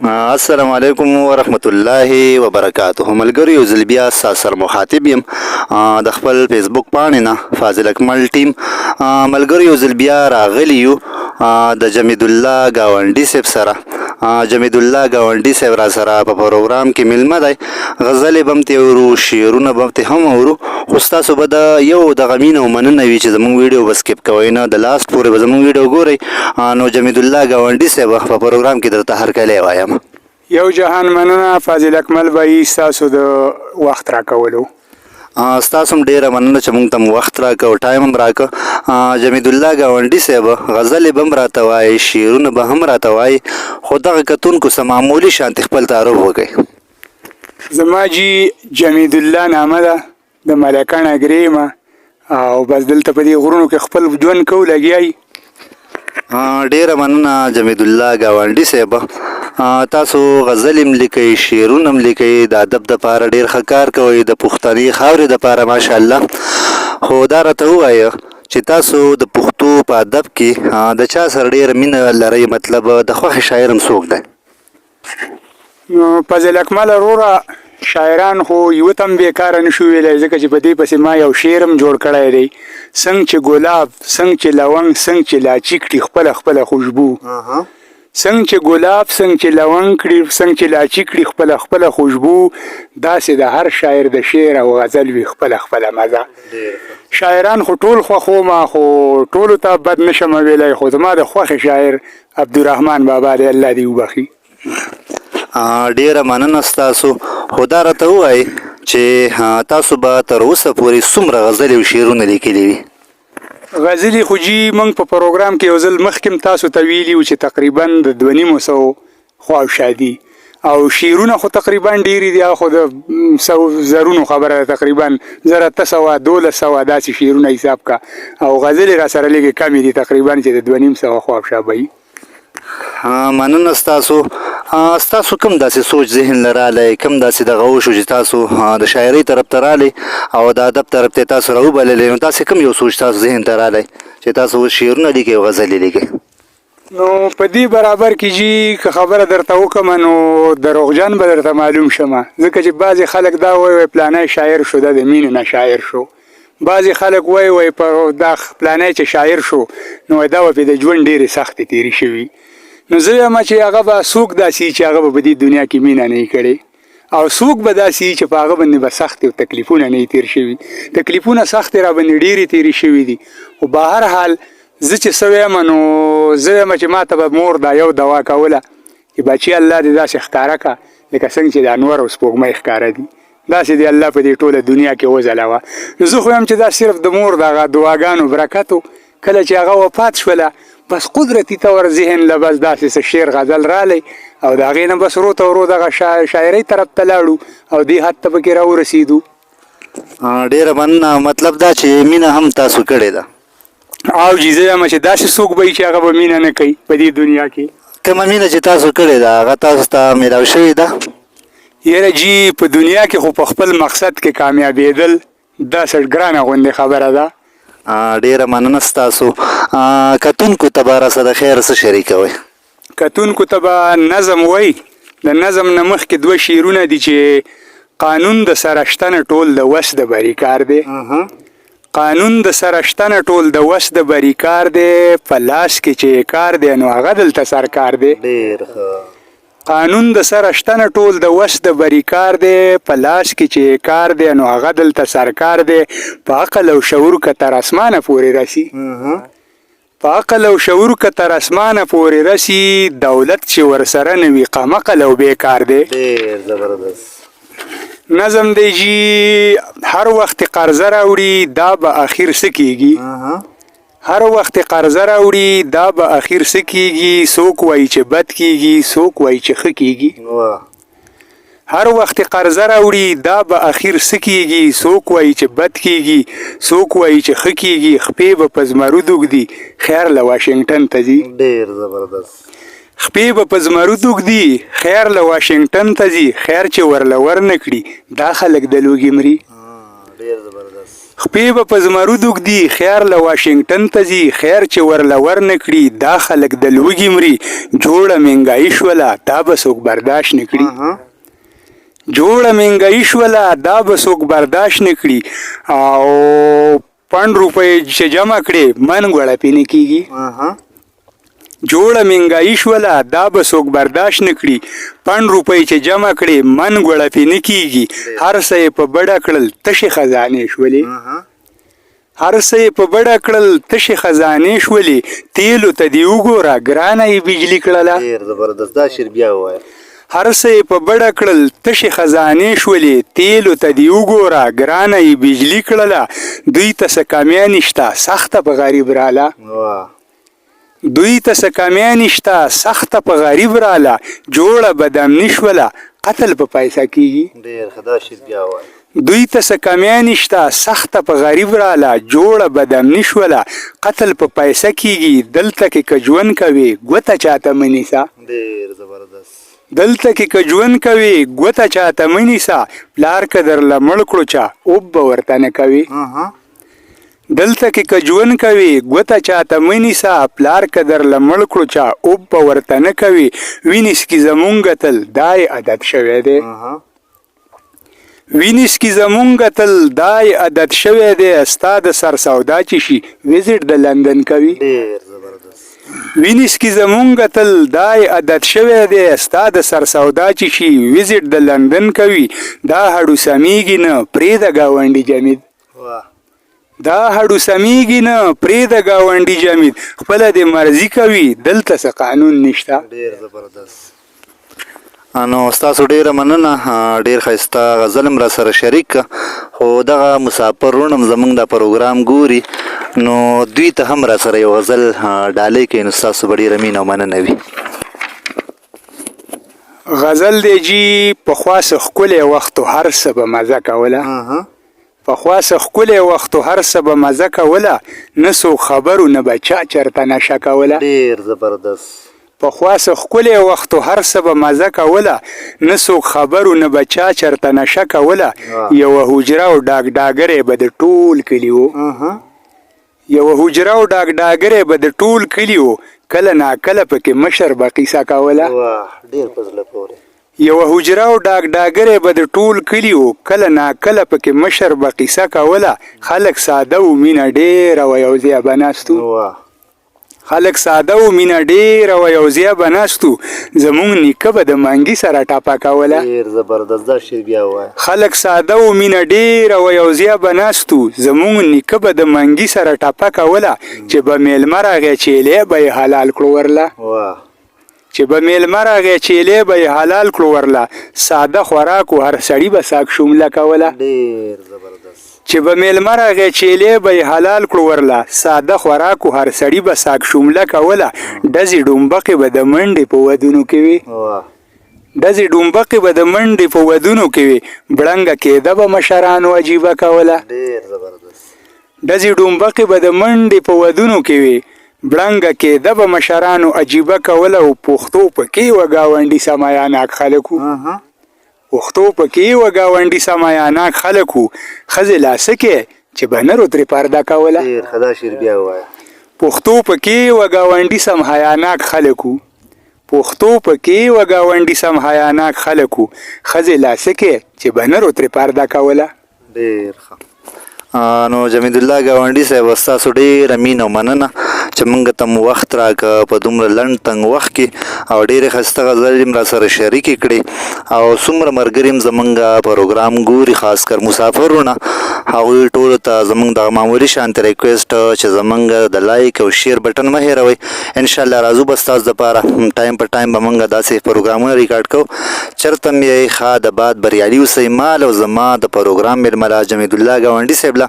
السلام علیکم ورحمت الله وبرکاته. ملګری یو ځل بیا سره مخاطب یم د خپل فیسبوک پاڼې نه فاضل اکمل ټیم. ملګری یو ځل بیا راغلی یو د جمید الله گاونډي صاحب سره. جمید الله گاونډي صاحب را سره په پروګرام کې ملمه دی. غزلې به هم ته اورو، شعرونه به هم ته هم اورو، خو ستاسو به د یو دغه مینه او مننه وي چې زموږ ویډیو به سکیپ کوئ نه، د لاست پورې به زموږ ویډیو ګورئ. نو جمید الله گاونډي صاحب په پروګرام کې درته هرکلی وایم. یو جهان مننه فاضل اکمل بھائی ستاسو د وخت راکولو. ستاسو هم ډیره مننه چې موږ ته مو وخت راکړ او ټایم هم راکړ. جمید الله ګاونډي صاحب غزلې به هم راته وایي، شعرونه به هم راته وایي، خو دغه کتونکو څه معمولي شانتې خپل تعارف وکړئ. زما جی جمید الله نامه ده، د ملکان اګرې یم او بس دلته په دې غرونو کې خپل ژوند کوو لګیا یي. ډیره مننه جمید الله ګاونډي صاحب. تاسو غزل هم لیکئ، شعرونه هم لیکئ، د ادب دپاره ډیر ښه کار کوئ، د پښتني خاورې دپاره ماشاءالله. خو دا راته ووایه چې تاسو د پښتو په ادب کې د چا سره ډیره مینه لرئ، مطلب د خوښې شاعر هم څوک دی؟ نو فاضل اکمل وروره شاعران خو یوه تم بیکاره نشو ویلی، ځکه چې په دې پسې ما یو شعر هم جوړ کړی دی: څنګ چې ګلاب، څنګ چې لونګ، څنګ چې لاچي کړي خپله خپله خوشبو. څنګ چې ګلاب، څنګ چې لونګ کړي، څنګ چې لاچي کړي خپله خپله خوشبو، داسې د هر شاعر د شعر او غزل وي خپله خپله مزه. شاعران خو ټول خوښومه، خو ټولو ته بد نشم ویلی، خو زما د خوښې شاعر عبدالرحمن بابا دی، الله دې وبخي. ډیره مننه ستاسو. خو دا راته ووایئ چې تاسو به تر اوسه پورې څومره غزلې او شعرونه لیکلي وي؟ غزلې خو جي موږ په پروګرام کې یو ځل مخکې تاسو ته ویلي وو چې تقریبا د 250 خواوشا دي، او شعرونه خو تقریبا ډیرې دي، خو د زرونو خبره ده، تقریبا 1800 1200 داسې شعرونه حساب کا، او غزلې را سره لږې کمې دي، تقریبا چې د 250 خواوشا به وي. مننه ستاسو. ستاسو کوم داسې سوچ ذهن لرالی، کوم داسې دغه وشو چې تاسو د شاعرۍ طرف ته رالی او د ادب طرف ته تاسو راوبللی، نو داسې کوم یو سوچ تاسو ذهن ته رالی چې تاسو اوس شعرونه لیکئ او غزلې لیکئ؟ نو په دې برابر کې جي که خبره درته وکړم نو دروغجن به درته معلوم شمه، ځکه چې بعضې خلک دا وایي پلانی شاعر شو، دا د مینې نه شاعر شو. بعضې خلک وایي دا پلانی چې شاعر شو نو دا به پرې د ژوند ډېرې سختې تېرې شوي. نو زه وایم چې هغه به څوک داسې چې هغه به په دې دنیا کې مینه نه وي کړې، او څوک به داسې چې په هغه باندې به سختې او تکلیفونه نه وي تېر شوي. تکلیفونه سختې را باندې ډېرې تېرې شوي دي، خو به هر حال زه چې څه وایم نو زه وایم چې ما ته به مور دا یو دوا کوله چې بچي الله دې داسې ښکاره کړه لکه څنګه چې د انور او سپوږمۍ ښکاره دي، داسې دې الله په دې ټوله دنیا کې وځلوه. نو زه خو وایم چې دا صرف د مور دغه دعاګانو برکت و. کله چې هغه وفات شوله بس قدرتي طور ذهن له بس داسې څه شعر غزل رالی، او د هغې نه بس ورو ته ورو دغه شاعرۍ طرف ته لاړو او دې حد ته پکې راورسېدو. ډیره مننه. مطلب دا چې مینه هم تاسو کړې ده؟ او جي زه وایم چې داسې څوک به وي چې هغه به مینه نه کوي په دې دنیا کې. کومه مینه چې تاسو کړې ده هغه تاسو ته میلاو شوې ده؟ یاره جي په دنیا کې خو په خپل مقصد کې کامیابېدل دا څه ګرانه غوندې خبره ده. ډیره مننه ستاسو. کتونکو ته به راسه د خیر څه شریکوئ؟ کتونکو ته به نظم وایي. د نظم نه مخکې 2 شعرونه دي چې قانون د سرشتنه ټول د وس د بری کار دی. قانون د سرشتنه ټول د وس د بری کار دی، په لاس کې چې کار دی نو هغه دلته سرکار دی. ډیر ښه. قانون د سرشتنه ټول د وس د بری کار دی، په لاس کې چې کار دی نو هغه دلته سرکار دی. په عقل او شعور که تر اسمانه پورې رسی، په عقل او شعور که تر اسمانه پورې رسی، دولت چې ورسره نه وي قمقل او بیکار دی. ډیر زبردست. نظم دی جي هر وخت قرضه راوړي دا به اخر څه کېږي، هر وخت قرضه راوړي دا به اخر څه کېږي، څوک وایي چې بد کېږي، څوک وایي چې ښه کېږي. هر وخت قرضه راوړي دا به اخر څه کېږي، څوک وایي چې بد کېږي، څوک وایي چې ښه کېږي. خپې به په زمرود اوږدي خیر له واشنګټن ته ځي. ډیر زبردست. خپې به په زمرود اوږدي خیر له واشنګټن ته ځي، خیر چې ورله ور نه کړي دا خلک د لوږې مري. ډیر زبردست. خپې به په زمرود اوږدي خیر له واشنګټن ته ځي خیر چې ورله ورنه کړي دا خلک د لوږې مري جوړه مهنګایي شوله دا به څوک برداشت نه کړي جوړه مهنګایي شوله دا به څوک برداشت نه کړي او 5 روپۍ چې جمع کړې من ګوړه پې نه کېږي جوړه مهنګایي شوله دا به څوک برداشت نه کړي 5 روپۍ چې جمع کړې من ګوړه پې نه کېږي هر څه یې په بډه کړل تشې خزانې شولې هر څه یې په بډه کړل تشې خزانې شولې تیلو ته دې وګوره ګرانه یې بجلي کړله ډېر زبردست دا شعر بیا ووایه هر څه یې په بډه کړل تشې خزانې شولې تیلو ته دې وګوره ګرانه یې بجلي کړله دوی ته څه کمیا نشته سخته په غریب راله دوی ته څه کمیا نشته سخته په غریب راله جوړه بدامني شوله قتل په پیسه کېږي ډېر ښه دا شعر بیا ووایه دوی ته څه کمیا نشته سخته په غریب راله جوړه بدامني شوله قتل په پیسه کېږي دلته کې که ژوند کوې ګوته چاته مه نیسه ډېر زبردست دلته کې که ژوند کوې ګوته چاته مه نیسه پلار که درله مړ کړو چا اوب به ورته نه کوې دلته کې که ژوند کوې ګوته چاته مه نیسه پلار که درله مړ کړو چا اوب به ورته نه کوې وینې سکي زمونږ تل دا یې عادت شوی دی وینې سکي زمونږ تل دا یې عادت شوی دی ستا د سر سودا چې شي وزټ د لندن کوي ډېر زبردست وینې سکي زمونږ تل دا یې عادت شوی دی ستا د سر سودا چې شي وزټ د لندن کوي دا هډو سمیږي نه پرېږده ګاونډي جمید دا هډو سمیږي نه پرېږده ګاونډي جمید خپله دې مرضي کوي دلته څه قانون نشته ډېر زبردست نو ستاسو ډیره مننه ډیر ښایسته غزل هم را سره شریک کړه خو دغه مسافر وروڼه هم زموږ دا پروګرام ګوري نو دوی ته هم را سره یو غزل ډالۍ کوي نو ستاسو به ډیره مینه او مننه وي غزل دی جي پخوا څه ښکلی وخت و هر څه به مزه کوله پخوا څه ښکلی وخت و هر څه به مزه کوله نه څوک خبر و نه به چا چېرته نشه کوله ډیر زبردست پخوا څه ښکلی وخت و هر څه به مزه کوله نه څوک خبر و نه به چا چېرته نشه کوله یوه حجره او ډاګډاګری به د ټول کلي و یوه حجره او ډاګډاګری به د ټول کلي و کله ناکله پکې مشر به قیسه کوله ډیر په زړه پورې یوه حجره او ډاګډاګری به د ټول کلي و کله ناکله پکې مشر به قیسه کوله خلک ساده و مینه ډېره وه یو ځای به ناست و خلک ساده و مینه ډېره وه یو ځای به ناست و زموږ نیکه به د منګي سره ټاپه کوله ډېر زبردست دا شعر بیا ووایه خلک ساده و مینه ډېره وه یو ځای به ناست و زموږ نیکه به د منګي سره ټاپه کوله چې به میلمه راغی چیلی به یې حلال کړو ورله چې به میلمه راغی چیلی به یې حلال کړو ورله ساده خوراک و هر سړي به ساک شومله کوله ډېر زبردست چې به میلمه راغی چیلی به یې حلال کړو ورله ساده خوراک و هر سړي به ساک شومله کوله ډزې ډومبقې به د منډې په ودونو کې وي ډزې ډومبقې به د منډې په ودونو کې وي بړنګه کېده به مشرانو عجیبه کوله ډېر زبردست ډزې ډومبقې به د منډې په ودونو کې وي بړنګه کېده به مشرانو عجیبه کوله او پښتو پکې وه ګاونډي سمایاناک خلک وو پښتو پکې وه ګاونډي سمایاناک خلک وو ښځې لاسکې چې به نرو ترې پرده کوله ډېر ښه دا شعر بیا ووایه پښتو پکې وه ګاونډي سمهایاناک خلک وو پښتو پکې وه ګاونډي سمهایاناک خلک وو ښځې لاسکې چې به نرو ترې پرده کوله ډېر ښه نو جمید الله ګاونډي صاحب ستاسو ډېره مینه او مننه چې موږ ته مو وخت راکړه په دومره لنډ تنګ وخت کې او ډېرې ښایسته غزلې هم را سره شریکې کړې او څومره ملګري هم زموږ پروګرام ګوري خاص کر مسافر وروڼه هغوی ټولو ته زموږ دغه معمولي شانتې ریکویسټ چې زموږ د لایک او شیر بټن مه هېروئ انشاءالله راځو به ستاسو دپاره ټایم په ټایم به موږ داسې پروګرامونه ریکارډ کوو چېرته هم یې ښه د باد بریالي اوسئ مال او زما د پروګرام میلمه جمید الله ګاونډي صاحب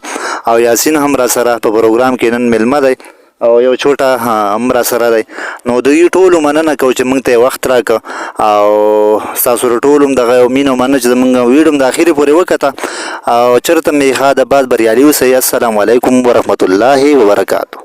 او یاسین هم را سره په پروګرام کې نن میلمه دی او یو چوټه هم را سره دی نو دوی ټولو مننه کوو چې موږ ته وخت راکړه او ستاسو له ټولو هم دغه مینه او مننه چې زموږ ویډیو هم د اخرې پورې وکته او چېرته مې ښه د باد بریالي اوسئ السلام علیکم ورحمة الله وبرکاتو